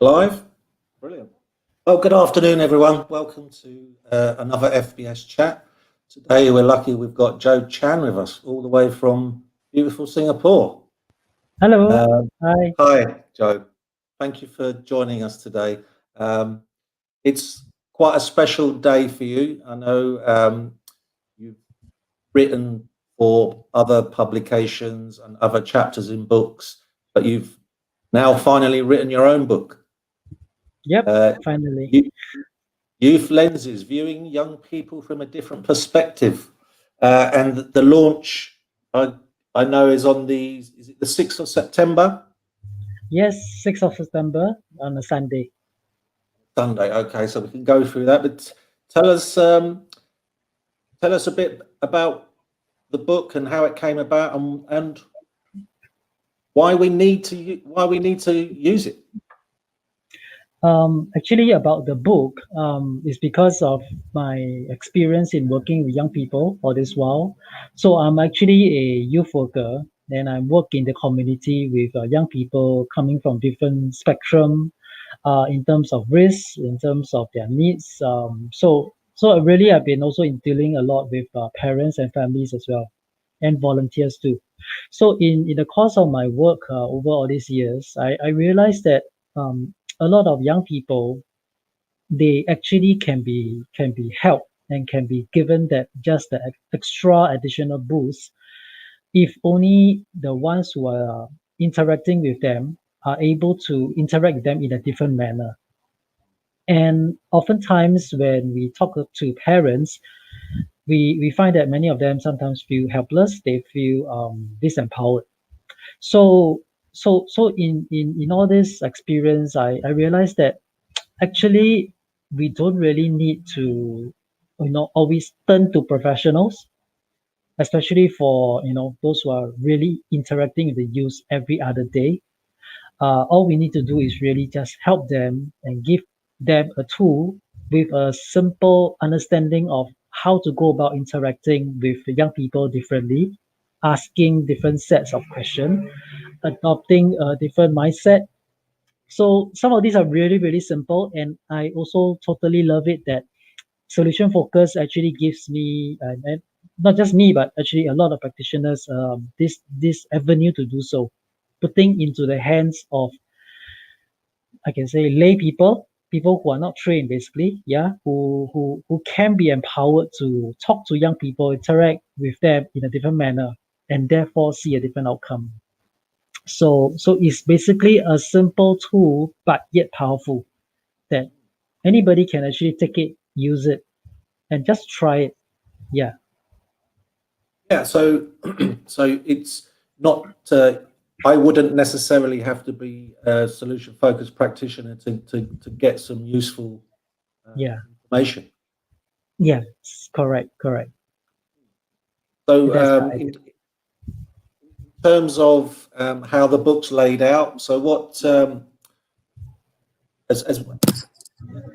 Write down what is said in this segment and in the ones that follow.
Live? Brilliant. Well, good afternoon, everyone. Welcome to another FBS Chat. Today, we're lucky we've got Joe Chan with us, all the way from beautiful Singapore. Hello. Hi. Hi, Joe. Thank you for joining us today. It's quite a special day for you. I know you've written for other publications and other chapters in books, but you've now finally written your own book. Yep, finally. Youth Lenses, viewing young people from a different perspective. And the launch, I know, is it the 6th of September? Yes, 6th of September on a Sunday. Sunday, okay, so we can go through that. But tell us a bit about the book and how it came about, and why we need to use it. Actually, about the book, is because of my experience in working with young people for this while. So I'm actually a youth worker, and I work in the community with young people coming from different spectrum, in terms of risks, in terms of their needs. So really, I've been also dealing a lot with parents and families as well, and volunteers too. So in the course of my work over all these years, I realized that a lot of young people, they actually can be helped and can be given that just the extra additional boost if only the ones who are interacting with them are able to interact with them in a different manner. And oftentimes when we talk to parents, we find that many of them sometimes feel helpless, they feel disempowered. So in all this experience, I realized that actually we don't really need to always turn to professionals, especially for those who are really interacting with the youth every other day. All we need to do is really just help them and give them a tool with a simple understanding of how to go about interacting with young people differently, asking different sets of questions, adopting a different mindset. So some of these are really, really simple. And I also totally love it that solution focus actually gives me, and not just me, but actually a lot of practitioners, this avenue to do so, putting into the hands of, I can say, lay people who are not trained, basically, yeah, who can be empowered to talk to young people, interact with them in a different manner, and therefore see a different outcome. So it's basically a simple tool, but yet powerful, that anybody can actually take it, use it, and just try it. Yeah. Yeah, so so it's not. I wouldn't necessarily have to be a solution focused practitioner to get some useful Yeah. information. Yes. Correct. So That's right. in terms of how the book's laid out, so what as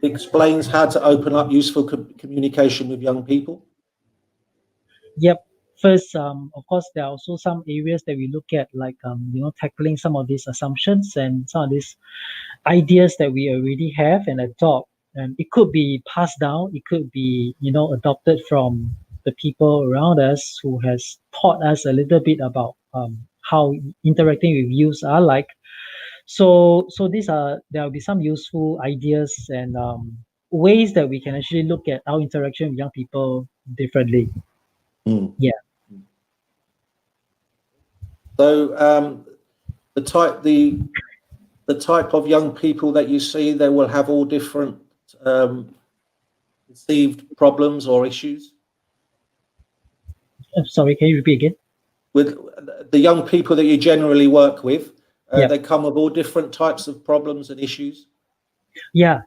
explains how to open up useful communication with young people. Yep. First, of course, there are also some areas that we look at, like tackling some of these assumptions and some of these ideas that we already have and adopt. And it could be passed down, it could be adopted from the people around us who has taught us a little bit about how interacting with youth are like. So there will be some useful ideas and ways that we can actually look at our interaction with young people differently. Mm. Yeah. So the type of young people that you see, they will have all different perceived problems or issues. Sorry, can you repeat again? With the young people that you generally work with, Yeah. they come with all different types of problems and issues. Yeah.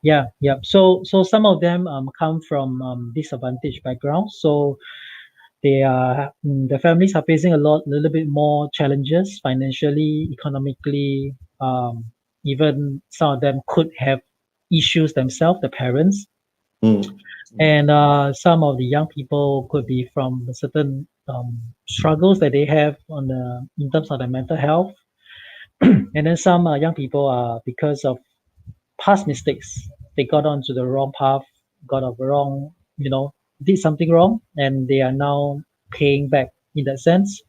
So some of them come from disadvantaged backgrounds. So the families are facing a little bit more challenges financially, economically. Even some of them could have issues themselves, the parents. Mm. And some of the young people could be from certain struggles that they have in terms of their mental health. And then some young people are because of past mistakes. They got onto the wrong path, got off wrong, did something wrong, and they are now paying back in that sense.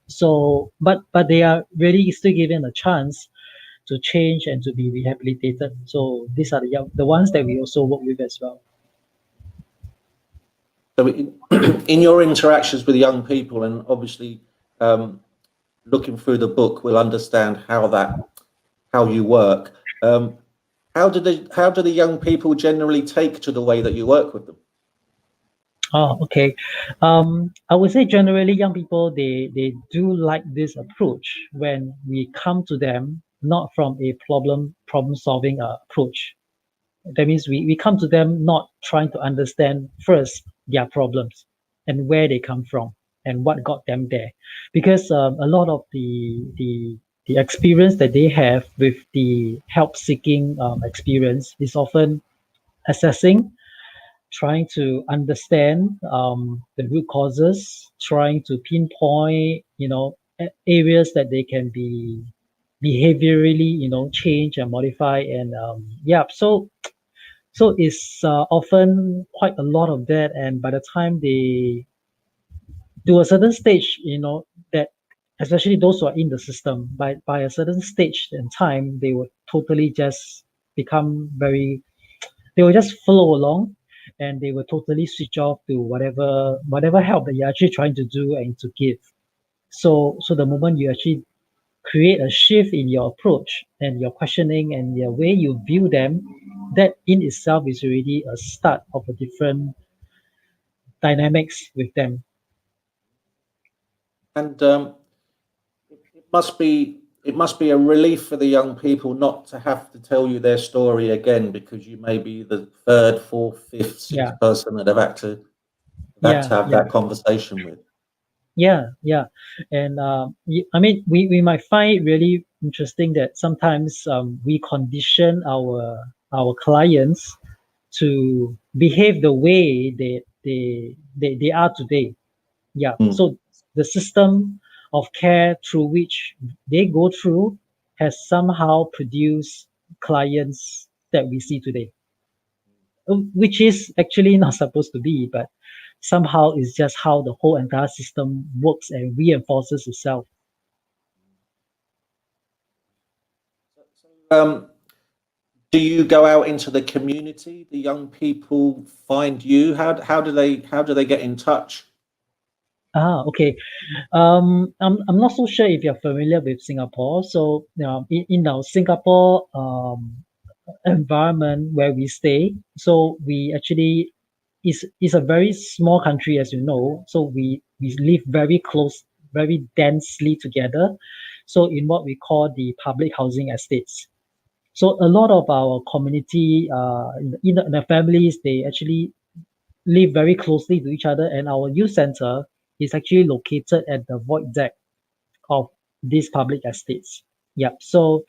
So, but they are really still given a chance to change and to be rehabilitated. So these are the ones that we also work with as well. So in your interactions with young people, and obviously looking through the book, we'll understand how you work. How do the young people generally take to the way that you work with them? Oh, okay. I would say generally young people they do like this approach when we come to them not from a problem solving approach. That means we come to them not trying to understand first their problems and where they come from and what got them there, because a lot of the experience that they have with the help seeking experience is often assessing, trying to understand the root causes, trying to pinpoint, areas that they can be behaviorally, change and modify. And yeah, so it's often quite a lot of that. And by the time they to a certain stage, that especially those who are in the system, by a certain stage and time, they would totally just become they will just flow along, and they will totally switch off to whatever help that you're actually trying to do and to give. So the moment you actually create a shift in your approach and your questioning and the way you view them, that in itself is already a start of a different dynamics with them. And it must be a relief for the young people not to have to tell you their story again, because you may be the third, fourth, fifth, Yeah, sixth person that have yeah, to have yeah. that conversation with. Yeah. And I mean, we might find it really interesting that sometimes we condition our clients to behave the way they are today. Yeah. Mm. So the system of care through which they go through has somehow produced clients that we see today, which is actually not supposed to be, but somehow it's just how the whole entire system works and reinforces itself. Um, do you go out into the community? The young people find you. How do they get in touch? Okay. I'm not so sure if you're familiar with Singapore. So, in our Singapore environment where we stay, so we actually is a very small country, as you know. So we live very close, very densely together. So in what we call the public housing estates. So a lot of our community, in the families, they actually live very closely to each other, and our youth center is actually located at the void deck of these public estates. Yep. So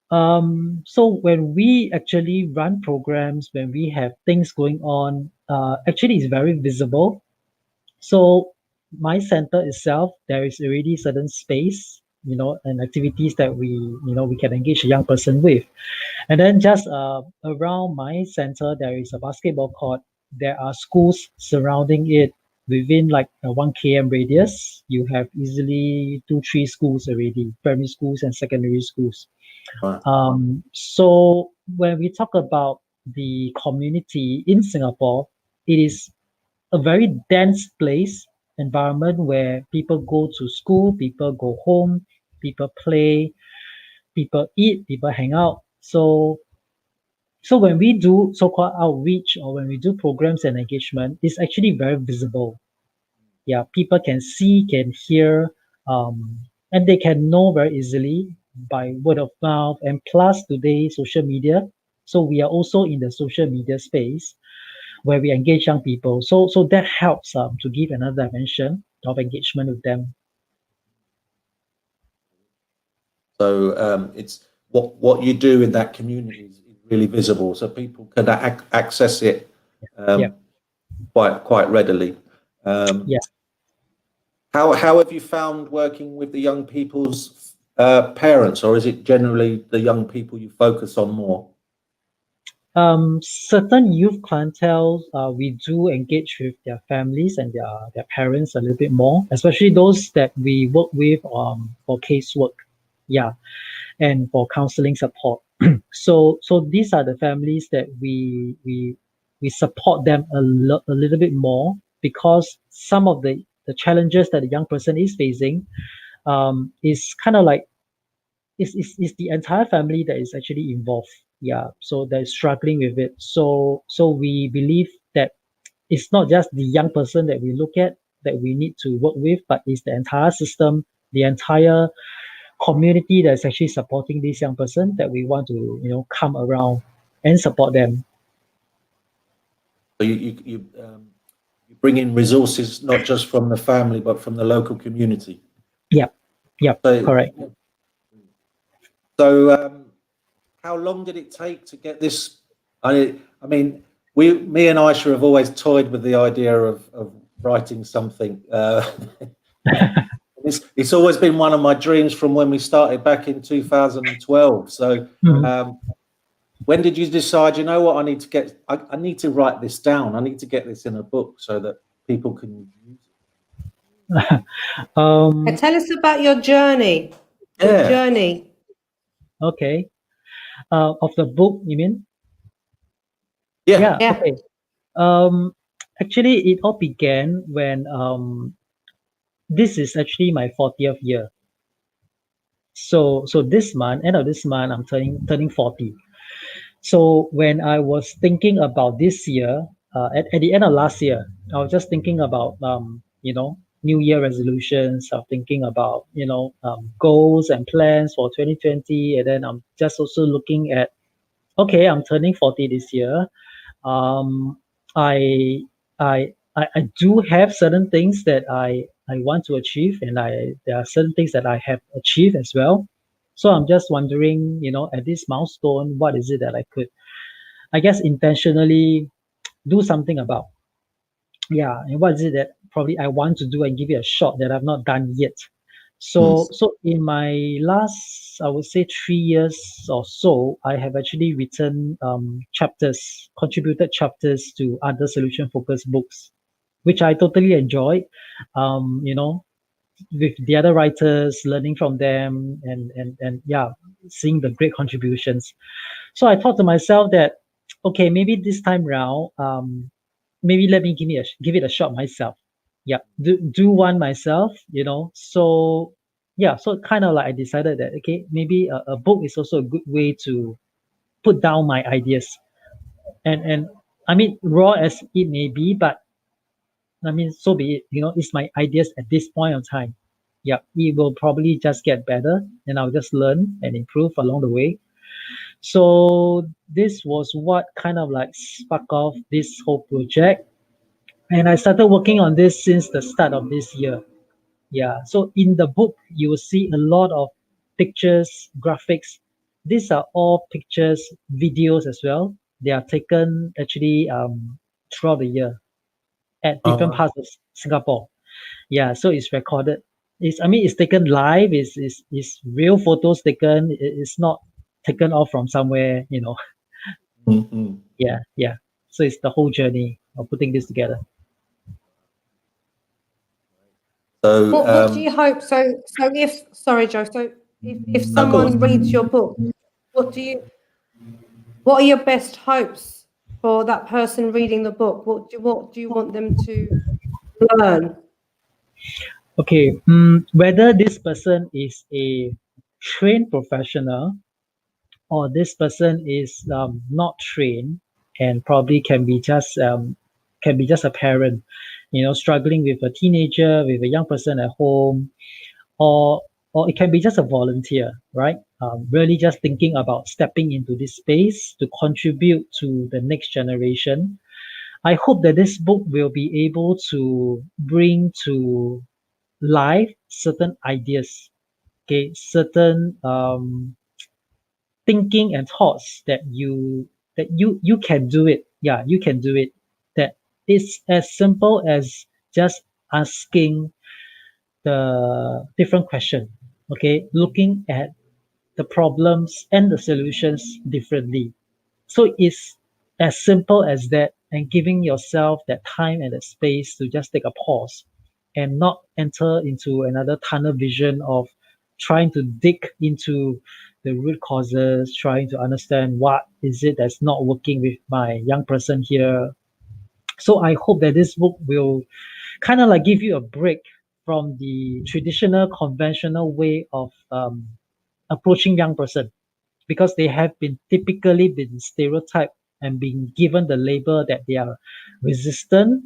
when we actually run programs, when we have things going on, actually it's very visible. So my center itself, there is already certain space, and activities that we can engage a young person with. And then just around my center, there is a basketball court. There are schools surrounding it within like a 1 km radius. You have easily two, three schools already, primary schools and secondary schools. Right. So when we talk about the community in Singapore, it is a very dense place, environment where people go to school, people go home, people play, people eat, people hang out. So when we do so-called outreach or when we do programs and engagement, it's actually very visible. Yeah, people can see, can hear, and they can know very easily by word of mouth. And plus today, social media. So we are also in the social media space where we engage young people. So that helps to give another dimension of engagement with them. So it's what you do in that community is really visible, so people can access it Yeah, um, quite readily. Um, yeah. how have you found working with the young people's parents, or is it generally the young people you focus on more? Certain youth clientele, we do engage with their families and their parents a little bit more, especially those that we work with for casework, yeah, and for counseling support. So these are the families that we support them a little bit more because some of the challenges that the young person is facing is kind of like it's the entire family that is actually involved. Yeah, so they're struggling with it. So we believe that it's not just the young person that we look at that we need to work with, but it's the entire system, the entire community that's actually supporting this young person that we want to come around and support them. So you bring in resources not just from the family but from the local community. Yeah, yeah, So, correct. so how long did it take to get this? I mean, me and Aisha have always toyed with the idea of writing something. It's always been one of my dreams from when we started back in 2012. So, Mhm. when did you decide, you know what, I need to write this down. I need to get this in a book so that people can use Tell us about your journey. it? Your Yeah. journey. Okay. Of the book, you mean? Yeah. Yeah, Yeah. okay. Actually, it all began when this is actually my 40th year. So this month, end of this month, I'm turning 40. So when I was thinking about this year, at the end of last year, I was just thinking about New Year resolutions. I'm thinking about goals and plans for 2020, and then I'm just also looking at, okay, I'm turning 40 this year. Um, I I do have certain things that I want to achieve, and there are certain things that I have achieved as well. So I'm just wondering, at this milestone, what is it that I could, I guess, intentionally do something about? Yeah, and what is it that probably I want to do and give it a shot that I've not done yet? So in my last, I would say 3 years or so, I have actually written chapters, contributed chapters to other solution focused books, which I totally enjoyed. You know, with the other writers, learning from them, and yeah, seeing the great contributions. So I thought to myself that, okay, maybe this time round, maybe let me give it a shot myself. Yeah, do one myself. So yeah, so kind of like I decided that, okay, maybe a book is also a good way to put down my ideas, and I mean, raw as it may be, but I mean, so be it. It's my ideas at this point of time. Yeah, it will probably just get better, and I'll just learn and improve along the way. So this was what kind of like sparked off this whole project. And I started working on this since the start of this year. Yeah. So in the book, you will see a lot of pictures, graphics. These are all pictures, videos as well. They are taken actually throughout the year at Oh, different wow. parts of Singapore. Yeah. So it's recorded. It's taken live. It's real photos taken. It's not taken off from somewhere. Mhm. Yeah. Yeah. So it's the whole journey of putting this together. So, What do you hope? So if sorry, Joe. So if no, go someone on. reads your book, what are your best hopes for that person reading the book? What do you want them to learn? Okay, whether this person is a trained professional or this person is not trained and probably can be just a parent, struggling with a teenager, with a young person at home, or or it can be just a volunteer, right? Really just thinking about stepping into this space to contribute to the next generation. I hope that this book will be able to bring to life certain ideas, okay, certain thinking and thoughts that you can do it. Yeah, you can do it. That it's as simple as just asking the different question, okay, looking at the problems and the solutions differently. So as simple as that, and giving yourself that time and that space to just take a pause and not enter into another tunnel vision of trying to dig into the root causes, trying to understand what is it that's not working with my young person here. So I hope that this book will kind of like give you a break from the traditional, conventional way of approaching young person, because they have been typically been stereotyped and being given the label that they are resistant,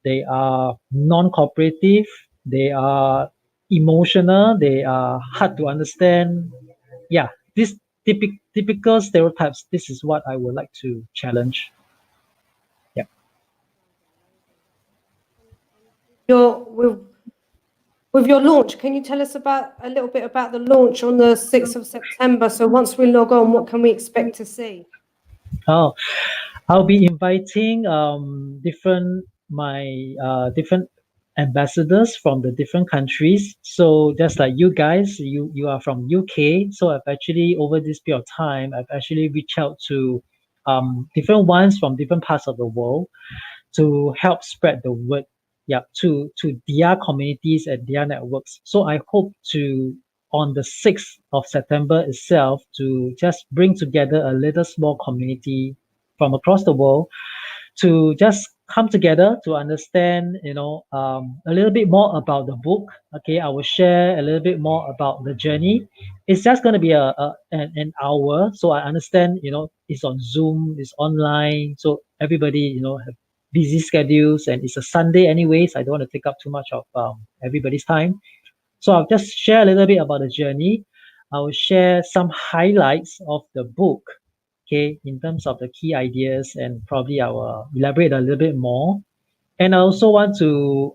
they are non-cooperative, they are emotional, they are hard to understand. Yeah, this typical stereotypes. This is what I would like to challenge. Yeah. With your launch, can you tell us a little bit about the launch on the 6th of September? So once we log on, what can we expect to see? Oh, I'll be inviting different ambassadors from the different countries. So just like you guys, you are from UK. So I've actually over this period of time, I've actually reached out to different ones from different parts of the world to help spread the word, yeah, to their communities and their networks. So I hope to on the 6th of September itself to just bring together a little small community from across the world to just come together to understand, a little bit more about the book. Okay, I will share a little bit more about the journey. It's just going to be an hour, so I understand. It's on Zoom, it's online, so everybody, have busy schedules, and it's a Sunday anyways. I don't want to take up too much of everybody's time. So I'll just share a little bit about the journey. I will share some highlights of the book, okay, in terms of the key ideas, and probably I will elaborate a little bit more. And I also want to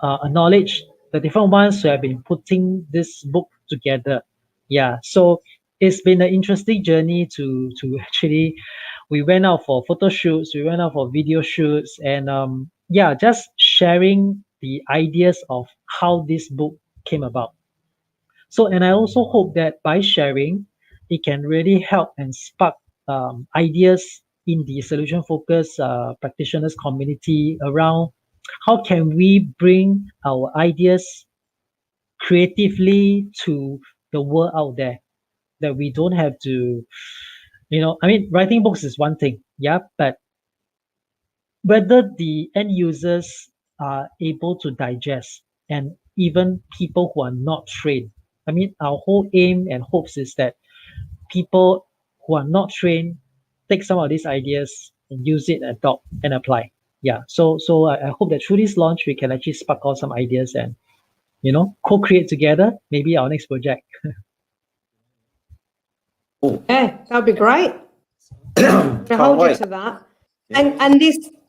acknowledge the different ones who have been putting this book together. Yeah, so it's been an interesting journey to actually, we went out for photo shoots, we went out for video shoots, and yeah, just sharing the ideas of how this book came about. So, and I also hope that by sharing, it can really help and spark ideas in the solution focused practitioners community around how can we bring our ideas creatively to the world out there, that we don't have to, I mean, writing books is one thing, yeah, but whether the end users are able to digest, and even people who are not trained. I mean, our whole aim and hopes is that people who are not trained take some of these ideas and use it, adopt and apply. Yeah. So I hope that through this launch we can actually spark out some ideas and co-create together maybe our next project. Yeah, that'd be great. Can't Hold you wait. to that. Yeah.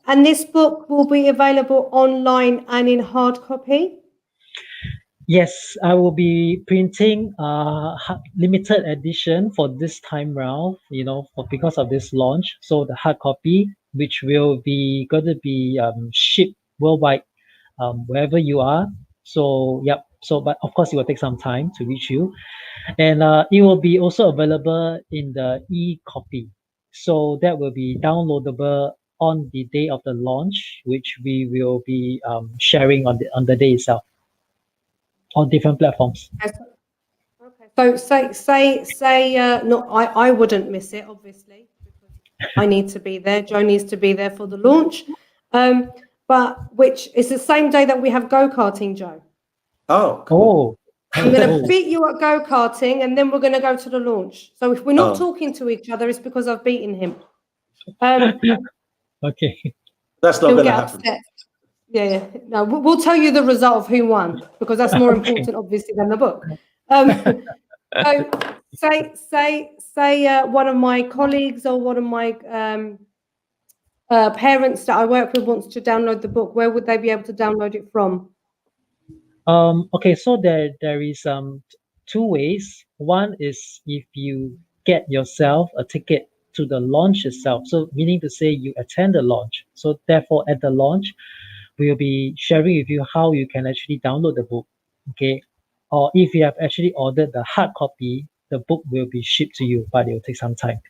And this book will be available online and in hard copy. Yes, I will be printing limited edition for this time round, because of this launch. So the hard copy, which will be going to be shipped worldwide, wherever you are. So yep. So, but of course, it will take some time to reach you, and it will be also available in the e-copy. So that will be downloadable on the day of the launch, which we will be sharing on the day itself on different platforms. Okay. So say not I wouldn't miss it, obviously, because I need to be there. Joe needs to be there for the launch. But which is the same day that we have go-karting, Joe. Oh, cool. I'm going to beat you at go-karting, and then we're going to go to the launch. So if we're not talking to each other, it's because I've beaten him. Okay. That's not going to happen. Upset. Yeah. No, we'll tell you the result of who won, because that's more important, obviously, than the book. So say one of my colleagues or one of my parents that I work with wants to download the book. Where would they be able to download it from? Okay, so there is two ways. One is if you get yourself a ticket to the launch itself. So meaning to say you attend the launch. So therefore at the launch, we'll be sharing with you how you can actually download the book. Okay. Or if you have actually ordered the hard copy, the book will be shipped to you, but it will take some time.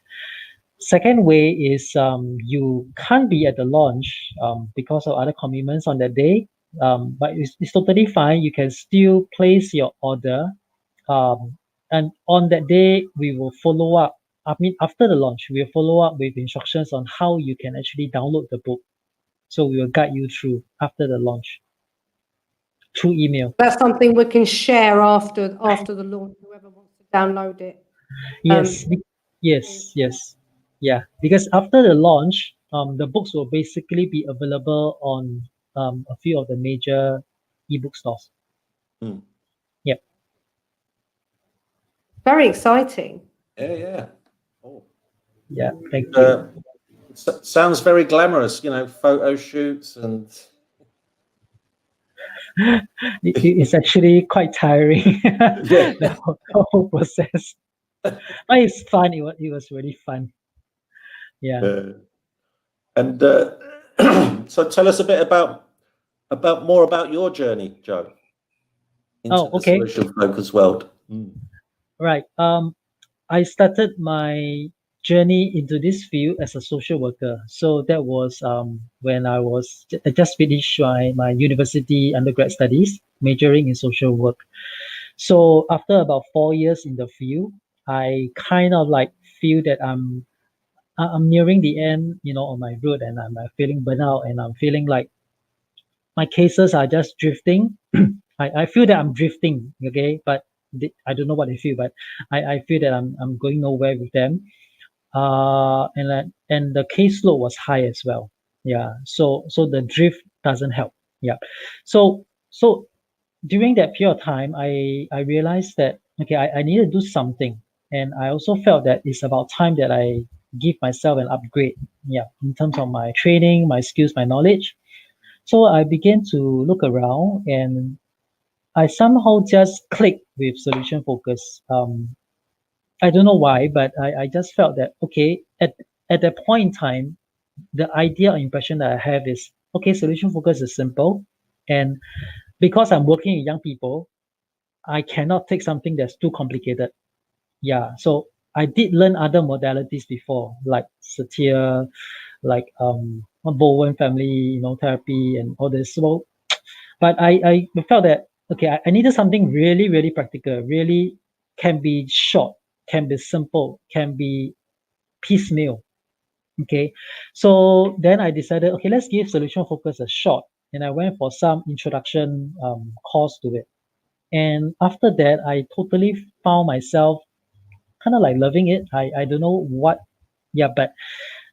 Second way is you can't be at the launch because of other commitments on that day, but it's totally fine. You can still place your order, and on that day we will follow up. I mean, after the launch, we'll follow up with instructions on how you can actually download the book. So we will guide you through after the launch through email. That's something we can share after the launch. Whoever wants to download it. Yes, yes. Yeah, because after the launch, the books will basically be available on a few of the major ebook stores. Mm. Yep. Very exciting. Yeah. Oh. Yeah, thank you. Sounds very glamorous, photo shoots and. It's actually quite tiring, the whole process. But it's fun. It was really fun. Yeah. And so tell us a bit about more about your journey, Joe, into the Okay. solution focused world. Right. I started my journey into this field as a social worker. So that was when I just finished my university undergrad studies, majoring in social work. So after about 4 years in the field, I kind of like feel that I'm nearing the end, on my road, and I'm feeling burnout, and I'm feeling like my cases are just drifting. I feel that I'm drifting, okay, but I don't know what I feel, but I feel that I'm going nowhere with them. And the caseload was high as well. Yeah, so the drift doesn't help. Yeah, so during that period of time, I realized that okay, I need to do something, and I also felt that it's about time that I give myself an upgrade. Yeah, in terms of my training, my skills, my knowledge. So I began to look around, and I somehow just clicked with solution focus. I don't know why, but I just felt that okay, at that point in time, the idea or impression that I have is okay, solution focus is simple, and because I'm working with young people, I cannot take something that's too complicated. Yeah, so I did learn other modalities before, like Satir, like Bowen family, therapy and all this. So, but I felt that okay, I needed something really, really practical, really can be short, can be simple, can be piecemeal. Okay, so then I decided, okay, let's give solution focus a shot, and I went for some introduction course to it. And after that, I totally found myself kind of like loving it. I don't know what, yeah, but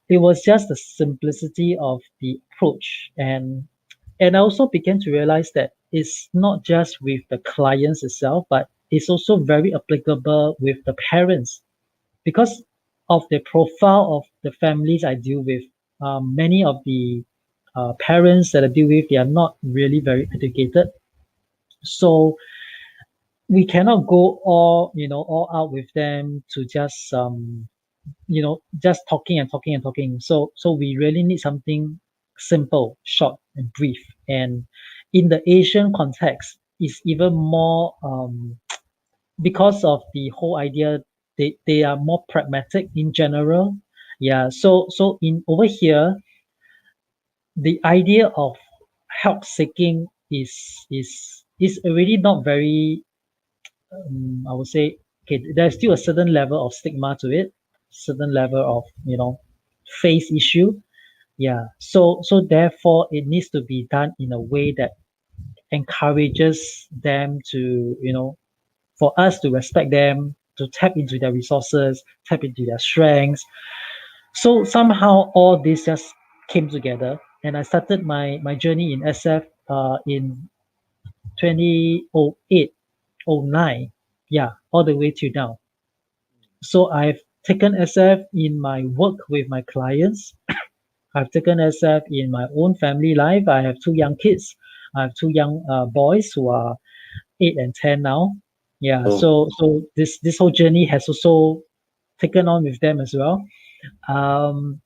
it was just the simplicity of the approach. And I also began to realize that it's not just with the clients itself, but it's also very applicable with the parents because of the profile of the families I deal with. Many of the parents that I deal with, they are not really very educated. So we cannot go all out with them to just just talking and talking and talking. So we really need something simple, short and brief. And in the Asian context, it's even more because of the whole idea. They are more pragmatic in general. Yeah. So in over here, the idea of help seeking is already not very I would say, okay, there's still a certain level of stigma to it, certain level of, face issue. Yeah. So therefore it needs to be done in a way that encourages them to, for us to respect them, to tap into their resources, tap into their strengths. So somehow all this just came together, and I started my journey in SF in 2008, '09. Yeah, all the way to now. So I've taken SF in my work with my clients. I've taken SF in my own family life. I have two young kids. I have two young boys who are 8 and 10 now. Yeah. Oh. So this whole journey has also taken on with them as well. Um,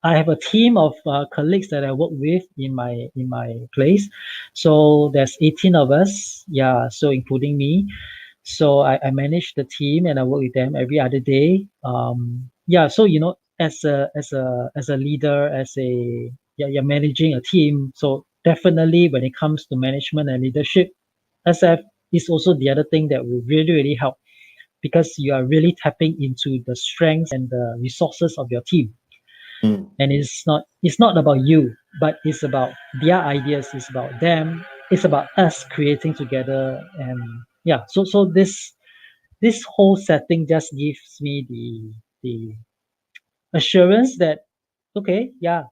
I have a team of colleagues that I work with in my place. So there's 18 of us. Yeah. So including me. So I manage the team and I work with them every other day. Yeah. So as a leader, you're managing a team. So definitely when it comes to management and leadership, SF is also the other thing that will really, really help, because you are really tapping into the strengths and the resources of your team. Mm. And it's not about you, but it's about their ideas, it's about them, it's about us creating together. And yeah, so this whole setting just gives me the assurance that okay, yeah,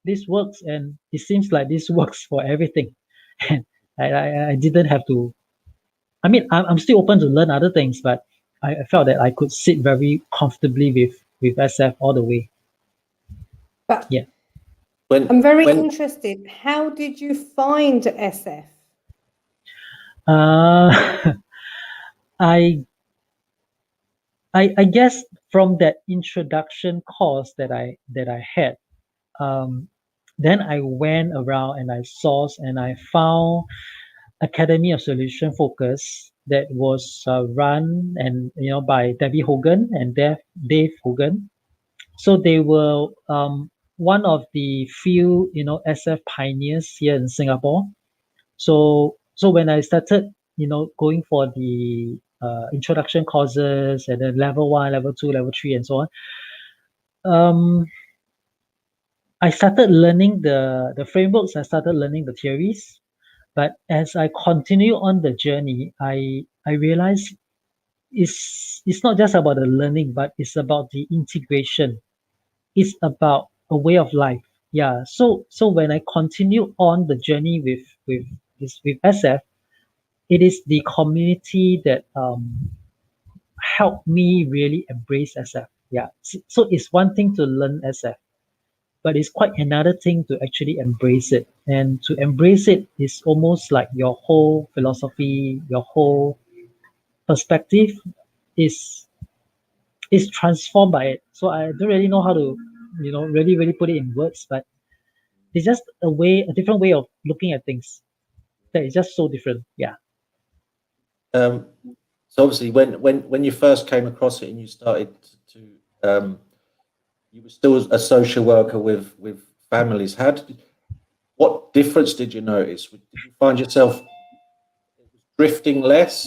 this works, and it seems like this works for everything. And I didn't have to. I mean, I'm still open to learn other things, but I felt that I could sit very comfortably with SF all the way. But Yeah. I'm very When interested. How did you find SF? Uh, I I guess from that introduction course that I had, um, then I went around and I sourced and I found Academy of Solution Focus that was run and by Debbie Hogan and Dave Hogan. So they were one of the few SF pioneers here in Singapore. So when I started going for the introduction courses and then level 1, level 2, level 3, and so on, um, I started learning the frameworks. I started learning the theories. But as I continue on the journey, I realized it's not just about the learning, but it's about the integration. It's about a way of life. Yeah. So when I continue on the journey with SF, it is the community that helped me really embrace SF. Yeah. So it's one thing to learn SF, but it's quite another thing to actually embrace it. And to embrace it is almost like your whole philosophy, your whole perspective is is transformed by it. So I don't really know how to, really, really put it in words, but it's just a different way of looking at things that is just so different. Yeah. um, so obviously when you first came across it and you started to you were still a social worker with families. What difference did you notice? Did you find yourself drifting less?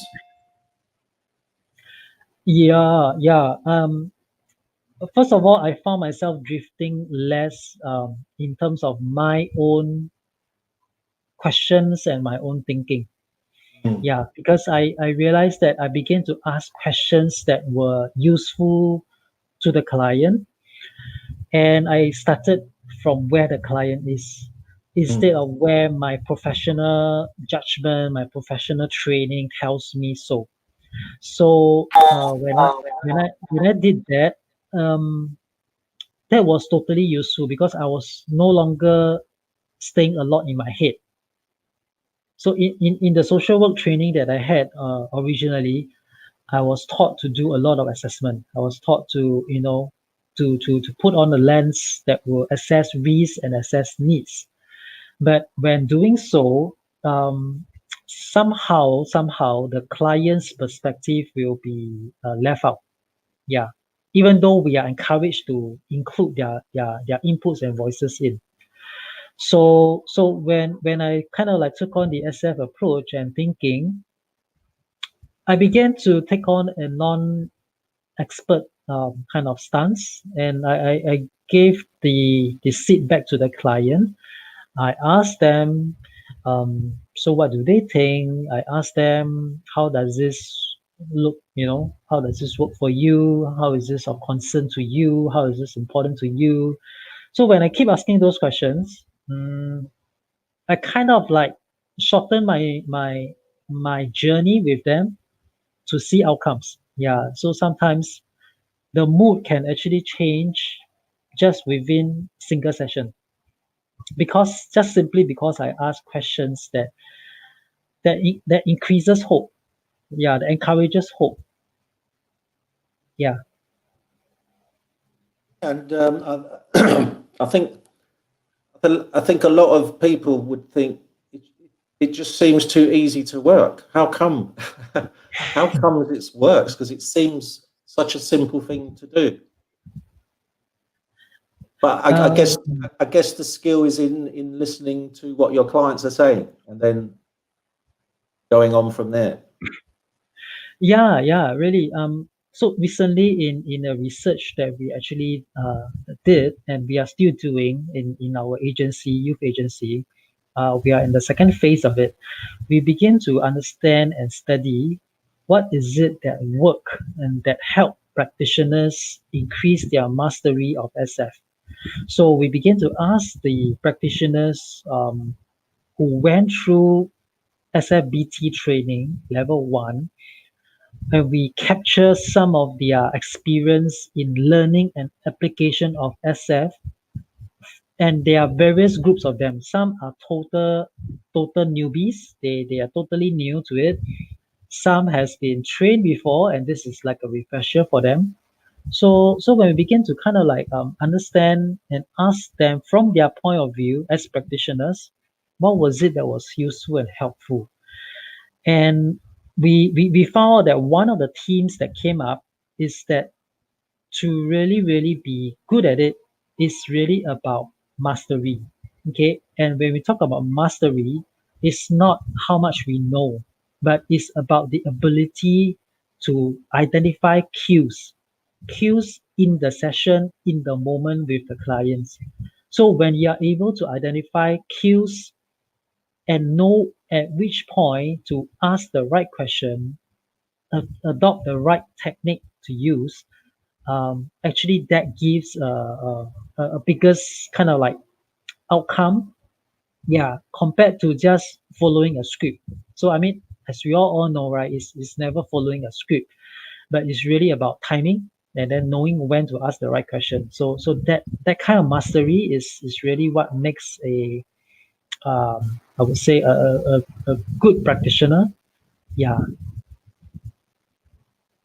Yeah, yeah. First of all, I found myself drifting less in terms of my own questions and my own thinking. Mm. Yeah, because I realized that I began to ask questions that were useful to the client, and I started from where the client is instead Mm. of where my professional judgment, my professional training tells me so. So when I did that, um, that was totally useful because I was no longer staying a lot in my head. So in the social work training that I had originally, I was taught to do a lot of assessment. I was taught to, to put on a lens that will assess risk and assess needs. But when doing so, somehow the client's perspective will be left out. Yeah, even though we are encouraged to include their inputs and voices in. So when I kind of like took on the SF approach and thinking, I began to take on a non-expert kind of stance, and I gave the seat back to the client. I asked them, so what do they think? I asked them, how does this look? How does this work for you? How is this of concern to you? How is this important to you? So when I keep asking those questions, I kind of like shorten my journey with them to see outcomes. Yeah. So sometimes the mood can actually change just within single session because just simply because I ask questions that increases hope. Yeah, that encourages hope. Yeah. And I think a lot of people would think it just seems too easy to work. How come? How come it works? Because it seems such a simple thing to do. But I guess the skill is in listening to what your clients are saying and then going on from there. Yeah, really. So recently in a research that we actually did and we are still doing in our agency, youth agency, we are in the second phase of it. We begin to understand and study what is it that work and that help practitioners increase their mastery of SF. So we begin to ask the practitioners who went through SFBT training level 1, and we capture some of their experience in learning and application of SF. And there are various groups of them. Some are total newbies. They are totally new to it. Some has been trained before, and this is like a refresher for them. So when we begin to kind of like understand and ask them from their point of view as practitioners, what was it that was useful and helpful? And we found out that one of the themes that came up is that to really be good at it is really about mastery. Okay. And when we talk about mastery, it's not how much we know, but it's about the ability to identify cues in the session, in the moment with the clients. So when you are able to identify cues and know at which point to ask the right question, adopt the right technique to use, actually that gives a biggest kind of like outcome, yeah, compared to just following a script. So I mean, as we all know, right, it's never following a script, but it's really about timing and then knowing when to ask the right question. So that kind of mastery is really what makes I would say a good practitioner. Yeah.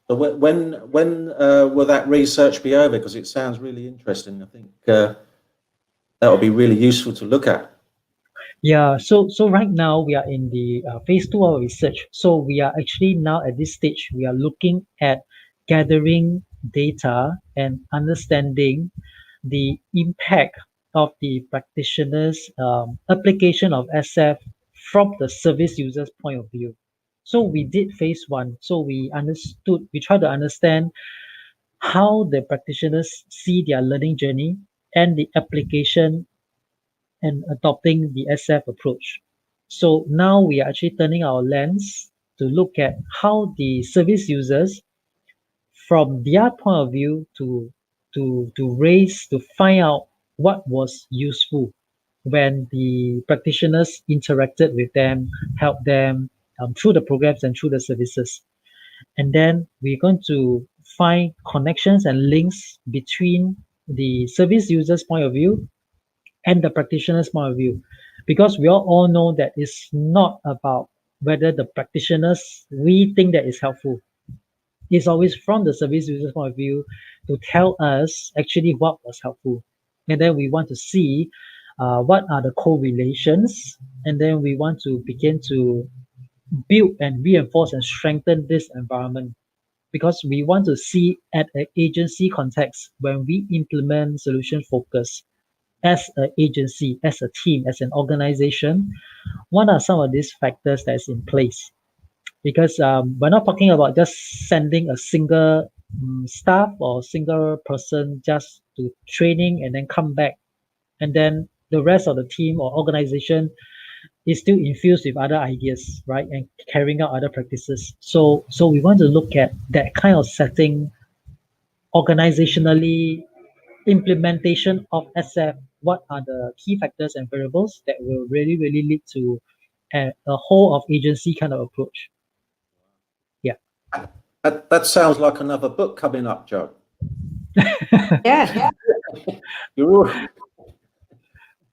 So when will that research be over? Because it sounds really interesting. I think that would be really useful to look at. Yeah, so right now we are in the phase 2 of research. So we are actually now at this stage, we are looking at gathering data and understanding the impact of the practitioners' application of SF from the service user's point of view. So we did phase 1. So we tried to understand how the practitioners see their learning journey and the application and adopting the SF approach. So now we are actually turning our lens to look at how the service users, from their point of view, to find out what was useful when the practitioners interacted with them, helped them through the programs and through the services. And then we're going to find connections and links between the service user's point of view and the practitioner's point of view, because we all know that it's not about whether the practitioners we think that is helpful. It's always from the service user's point of view to tell us actually what was helpful, and then we want to see what are the correlations, and then we want to begin to build and reinforce and strengthen this environment, because we want to see at an agency context when we implement solution focus as an agency, as a team, as an organization, what are some of these factors that's in place? Because we're not talking about just sending a single staff or single person just to training and then come back, and then the rest of the team or organization is still infused with other ideas, right, and carrying out other practices. So we want to look at that kind of setting organizationally, implementation of SF, what are the key factors and variables that will really lead to a whole of agency kind of approach. Yeah. That sounds like another book coming up, Joe. Yeah. You're all,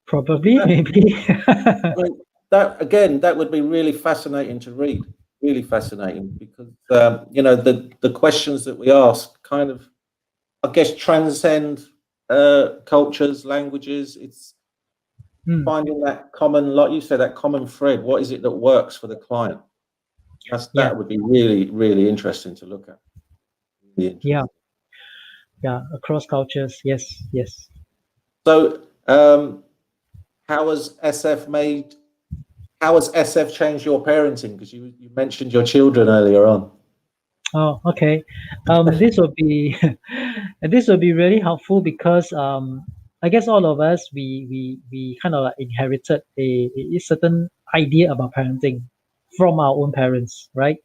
Probably, maybe. I mean, that would be really fascinating to read. Really fascinating because the questions that we ask kind of, I guess, transcend cultures, languages. It's finding that common, like you said, that common thread. What is it that works for the client? That would be really interesting to look at. Really interesting. Yeah, across cultures. Yes. So, how has SF changed your parenting? Because you mentioned your children earlier on. Oh, okay. This will be this will be really helpful because I guess all of us we kind of inherited a certain idea about parenting from our own parents, right?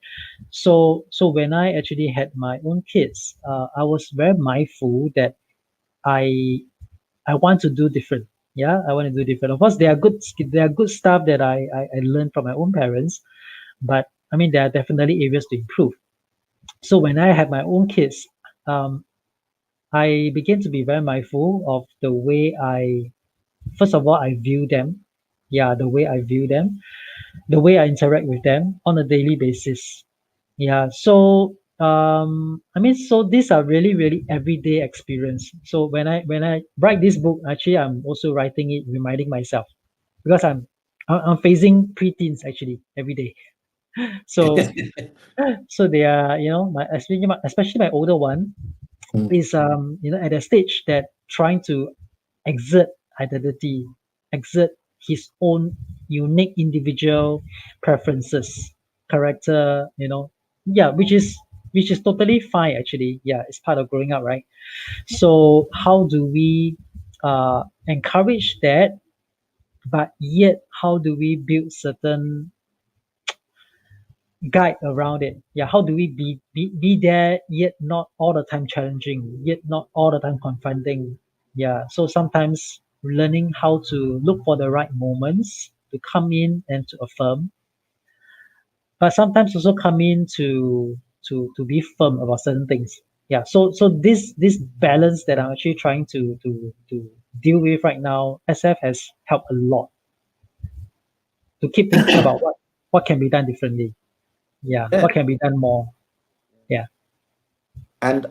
So when I actually had my own kids, I was very mindful that I I want to do different. Yeah, I want to do different. Of course, there are good stuff that I learned from my own parents, but I mean there are definitely areas to improve. So when I had my own kids, um, I began to be very mindful of the way first of all, I view them. Yeah, the way I view them, the way I interact with them on a daily basis. Yeah, so I mean, so these are really, really everyday experience. So when I write this book, actually, I'm also writing it, reminding myself because I'm facing preteens actually every day. So so they are, my especially my older one Mm. is at a stage that trying to exert identity, exert his own unique individual preferences, character, yeah, which is totally fine actually. Yeah, it's part of growing up, right? So how do we encourage that, but yet how do we build certain guide around it? Yeah, how do we be there yet not all the time challenging, yet not all the time confronting? Yeah, so sometimes learning how to look for the right moments to come in and to affirm, but sometimes also come in to be firm about certain things. Yeah, so this balance that I'm actually trying to deal with right now, SF has helped a lot to keep thinking about what can be done differently. Yeah, Yeah, what can be done more. Yeah. and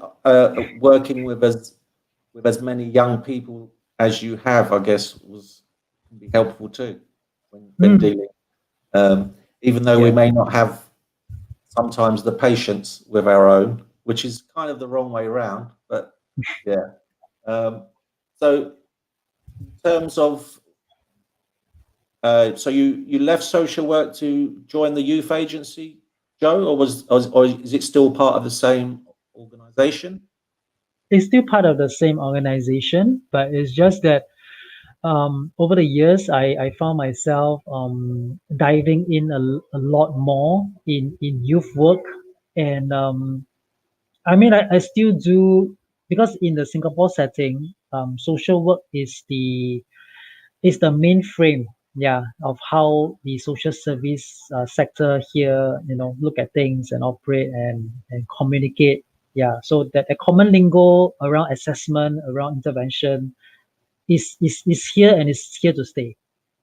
working with as many young people as you have, I guess, can be helpful too when Mm, dealing. Even though we yeah. may not have sometimes the patience with our own, which is kind of the wrong way around, but yeah. So in terms of so you left social work to join the youth agency, Joe, or is it still part of the same organization? It's still part of the same organization, but it's just that over the years, I found myself diving in a lot more in youth work. And I mean, I still do, because in the Singapore setting, social work is the main frame, yeah, of how the social service sector here, look at things and operate and communicate. Yeah, so that a common lingo around assessment, around intervention is here and is here to stay.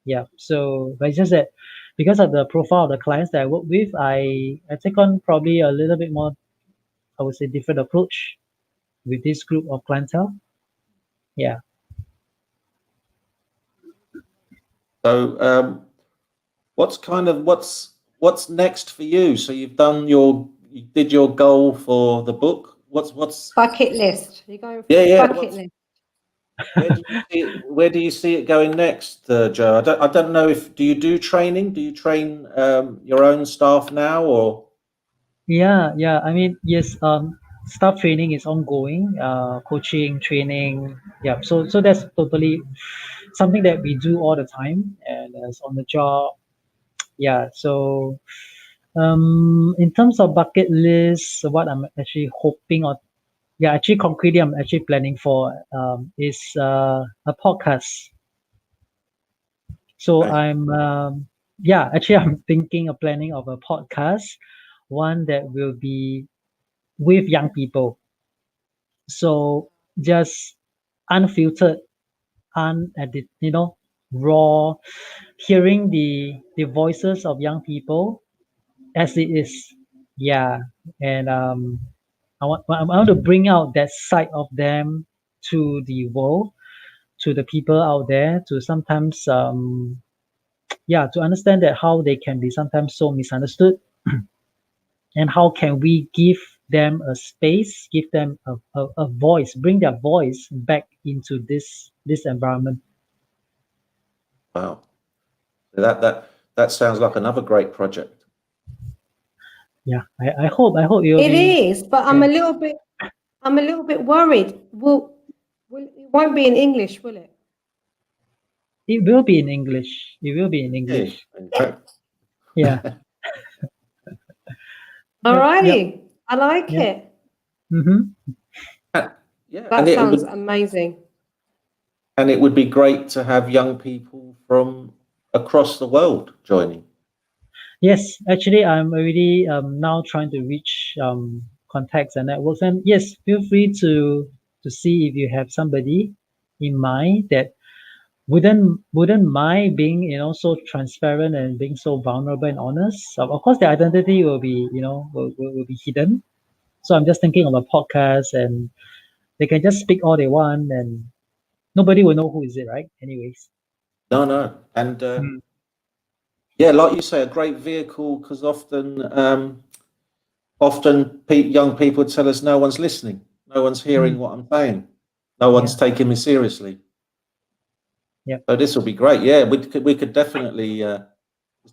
Yeah. So, but it's just that because of the profile of the clients that I work with, I take on probably a little bit more, I would say, different approach with this group of clientele. Yeah. So what's next for you? So you did your goal for the book. What's Bucket list. You're going for yeah, the yeah. bucket list. Where do you see it going next, Joe? I don't know if do you do training? Do you train your own staff now or? Yeah, yeah. I mean, yes, staff training is ongoing, coaching, training. Yeah. So that's totally something that we do all the time and it's on the job. Yeah. So in terms of bucket list, what I'm actually hoping or yeah, actually concretely I'm actually planning for is a podcast. So Okay. yeah, actually I'm thinking of planning of a podcast, one that will be with young people. So just unfiltered, unedited, raw, hearing the voices of young people as it is. Yeah, and I want to bring out that side of them to the world, to the people out there, to sometimes yeah, to understand that how they can be sometimes so misunderstood, and how can we give them a space, give them a voice, bring their voice back into this environment. Wow. That sounds like another great project. Yeah, I hope it will It be. is, but Yeah. I'm a little bit worried. It won't be in English, will it? It will be in English. It will be in Yeah. English. Yeah. Yep. Alrighty, I like Yep. it. Mm-hmm. Yeah, That sounds amazing. and it would be great to have young people from across the world joining. Yes, actually, I'm already now trying to reach contacts and networks. And yes, feel free to see if you have somebody in mind that wouldn't mind being, so transparent and being so vulnerable and honest. Of course, the identity will be, will be hidden. So I'm just thinking of a podcast, and they can just speak all they want, and nobody will know who is it, right? Anyways. No, and Mm. yeah, like you say, a great vehicle, because often young people tell us no one's listening, no one's hearing what I'm saying, no one's taking me seriously. Yep. So this will be great. Yeah, we could definitely. There's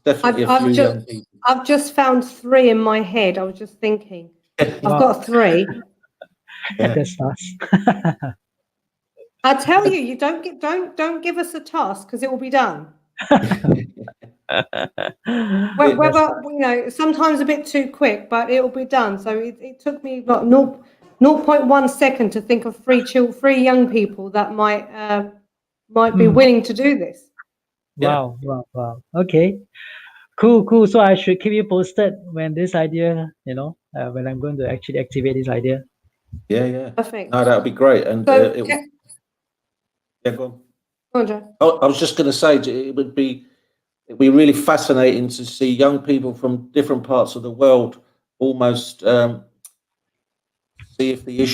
definitely a few young people. I've just found 3 in my head. I was just thinking. I've Wow. got 3. Yeah. That's fast. I tell you, you don't give us a task because it will be done. Whether sometimes a bit too quick, but it will be done. So it took me about 0.1 second to think of 3 young people that might be willing to do this. Wow. Okay. Cool. So I should keep you posted when this idea, when I'm going to actually activate this idea. Yeah. Perfect. No, that would be great. And So, yeah, go on. go on, Joe. I was just going to say it'd be really fascinating to see young people from different parts of the world almost see if the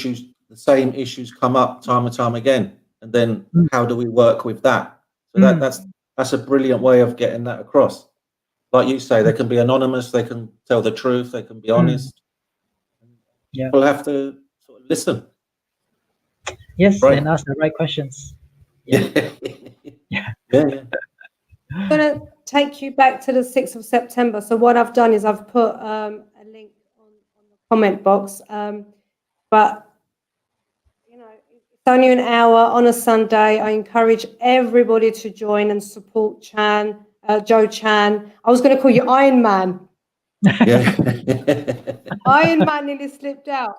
same issues come up time and time again, and then how do we work with that? So that's a brilliant way of getting that across. Like you say, they can be anonymous, they can tell the truth, they can be honest. Yeah. People have to sort of listen. Yes, Right. and ask the right questions. Yeah. I'm going to take you back to the 6th of September. So what I've done is I've put a link on the comment box. But, it's only an hour on a Sunday. I encourage everybody to join and support Joe Chan. I was going to call you Iron Man. Yeah. Iron Man nearly slipped out.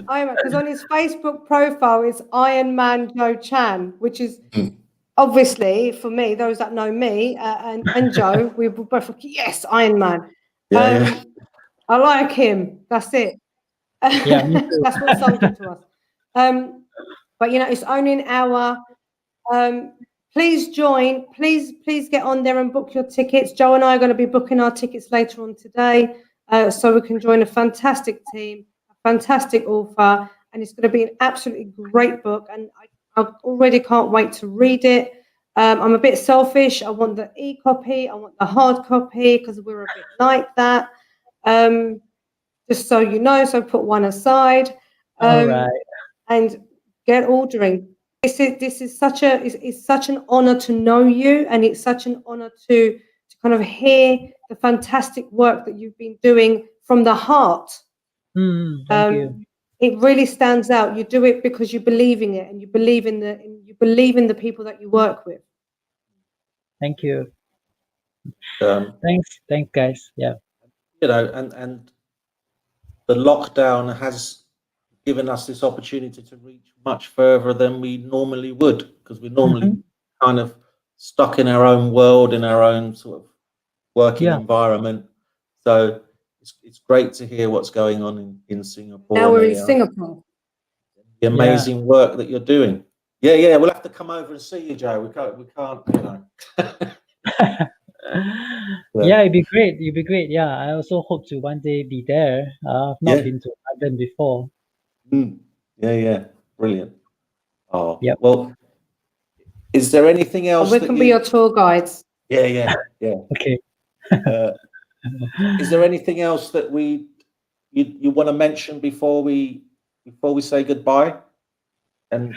Iron Man, because on his Facebook profile it's Iron Man Joe Chan, which is obviously for me, those that know me and Joe, we both like, yes, Iron Man. Yeah. I like him. That's it. Yeah, me too. That's what sold it to us. But it's only an hour. Please join. Please get on there and book your tickets. Joe and I are going to be booking our tickets later on today, so we can join a fantastic team, a fantastic author, and it's going to be an absolutely great book. And I already can't wait to read it. I'm a bit selfish. I want the e-copy. I want the hard copy because we're a bit like that. Just so you know, so put one aside. All right. And get ordering. This is such an honor to know you, and it's such an honor to kind of hear the fantastic work that you've been doing from the heart. Thank you. It really stands out. You do it because you believe in it, and you believe in the people that you work with. Thank you. Thanks, guys. Yeah. And the lockdown has given us this opportunity to reach much further than we normally would, because we're normally kind of stuck in our own world, in our own sort of working environment. So it's great to hear what's going on in Singapore. Now we're in Singapore. The amazing work that you're doing. Yeah. We'll have to come over and see you, Joe. We can't. Yeah, it'd be great. Yeah, I also hope to one day be there. I've not been to Ireland before. Yeah. Brilliant. Oh, yep. Well, is there anything else? We can be your tour guides. Yeah. Okay. Is there anything else that you want to mention before we say goodbye? And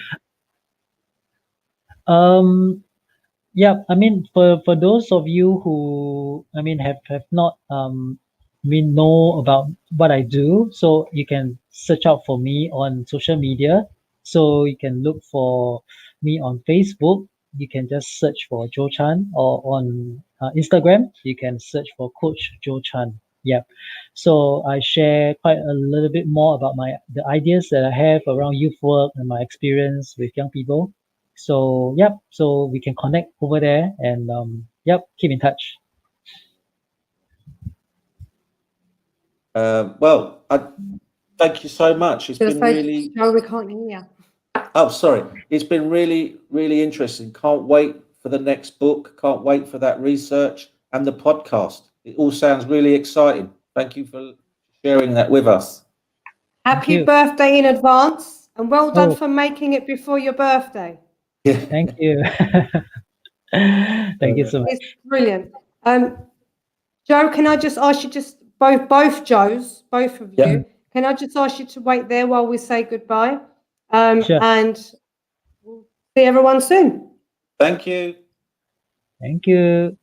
Yeah, I mean, for those of you who, I mean, have not know about what I do, so you can search out for me on social media. So you can look for me on Facebook. You can just search for Joe Chan, or on Instagram, you can search for Coach Joe Chan. Yeah. So I share quite a little bit more about the ideas that I have around youth work and my experience with young people. So yep, so we can connect over there, and yep, keep in touch. well, thank you so much. It's Gonna been say, really. Joe, we can't hear. Oh, sorry. It's been really, really interesting. Can't wait for the next book. Can't wait for that research and the podcast. It all sounds really exciting. Thank you for sharing that with us. Thank Happy you. birthday in advance, and well done Oh, for making it before your birthday. thank you. Thank you so much. It's brilliant. Joe, can I just ask you, just both Joes, both of Yeah. you, can I just ask you to wait there while we say goodbye? Sure. And we'll see everyone soon. Thank you. Thank you.